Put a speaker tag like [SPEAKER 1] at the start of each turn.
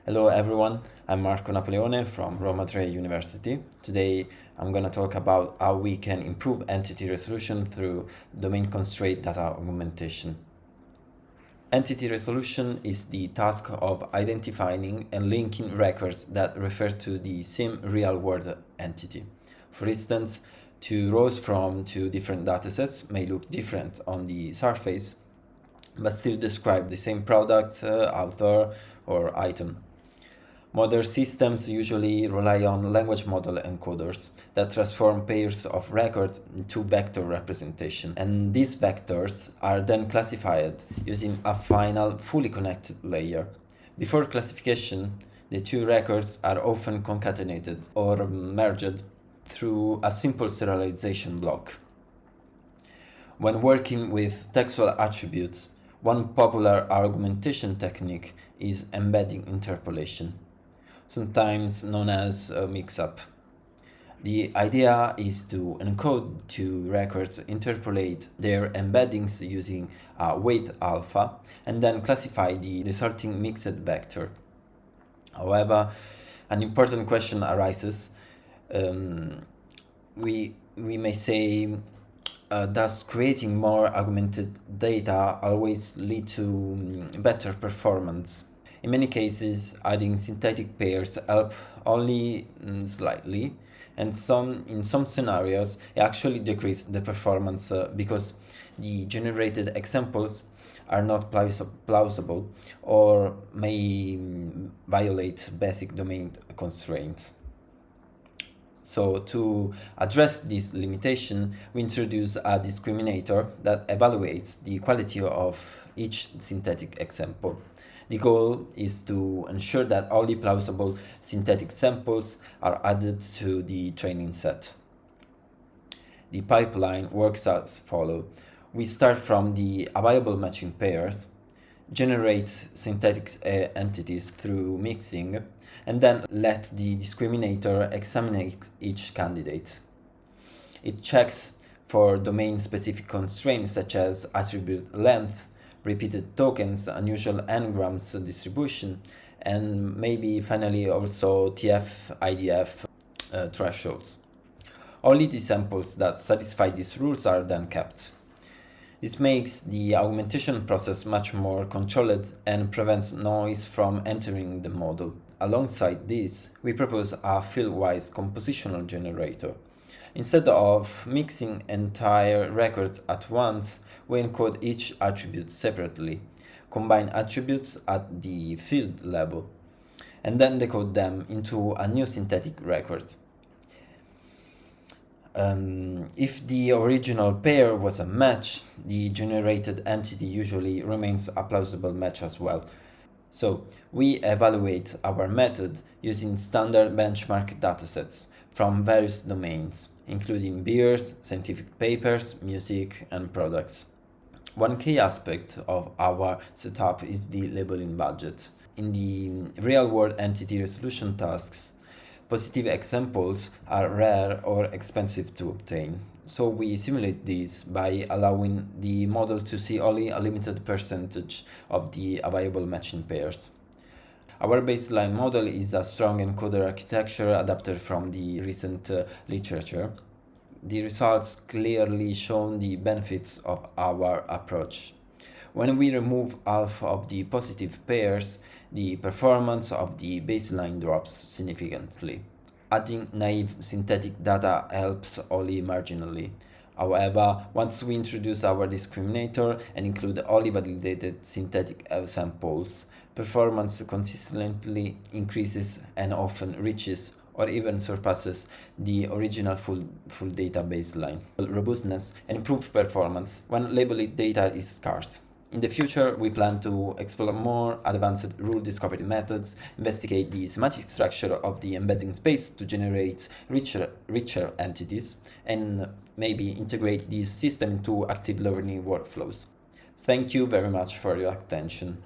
[SPEAKER 1] Hello everyone, I'm Marco Napoleone from Roma University. Today I'm going to talk about how we can improve entity resolution through domain constraint data augmentation. Entity resolution is the task of identifying and linking records that refer to the same real-world entity. For instance, two rows from two different datasets may look different on the surface, but still describe the same product, author, or item. Modern systems usually rely on language model encoders that transform pairs of records into vector representation, and these vectors are then classified using a final fully connected layer. Before classification, the two records are often concatenated or merged through a simple serialization block. When working with textual attributes, one popular augmentation technique is embedding interpolation, sometimes known as mixup. The idea is to encode two records, interpolate their embeddings using a weight alpha, and then classify the resulting mixed vector. However, an important question arises. We may say, does creating more augmented data always lead to better performance? In many cases, adding synthetic pairs help only slightly, and in some scenarios it actually decreases the performance because the generated examples are not plausible or may violate basic domain constraints. So to address this limitation, we introduce a discriminator that evaluates the quality of each synthetic example. The goal is to ensure that only plausible synthetic samples are added to the training set. The pipeline works as follows. We start from the available matching pairs, generate synthetic entities through mixing, and then let the discriminator examine each candidate. It checks for domain-specific constraints such as attribute length, repeated tokens, unusual n-grams distribution, and maybe finally also TF, IDF thresholds. Only the samples that satisfy these rules are then kept. This makes the augmentation process much more controlled and prevents noise from entering the model. Alongside this, we propose a field-wise compositional generator. Instead of mixing entire records at once, we encode each attribute separately, combine attributes at the field level, and then decode them into a new synthetic record. If the original pair was a match, the generated entity usually remains a plausible match as well. So we evaluate our method using standard benchmark datasets from various domains, including beers, scientific papers, music, and products. One key aspect of our setup is the labeling budget. In the real-world entity resolution tasks, positive examples are rare or expensive to obtain. So we simulate this by allowing the model to see only a limited percentage of the available matching pairs. Our baseline model is a strong encoder architecture adapted from the recent literature. The results clearly show the benefits of our approach. When we remove half of the positive pairs, the performance of the baseline drops significantly. Adding naive synthetic data helps only marginally. However, once we introduce our discriminator and include only validated synthetic samples, performance consistently increases and often reaches or even surpasses the original full data baseline. Robustness and improved performance when labeled data is scarce. In the future, we plan to explore more advanced rule discovery methods, investigate the semantic structure of the embedding space to generate richer entities, and maybe integrate this system into active learning workflows. Thank you very much for your attention.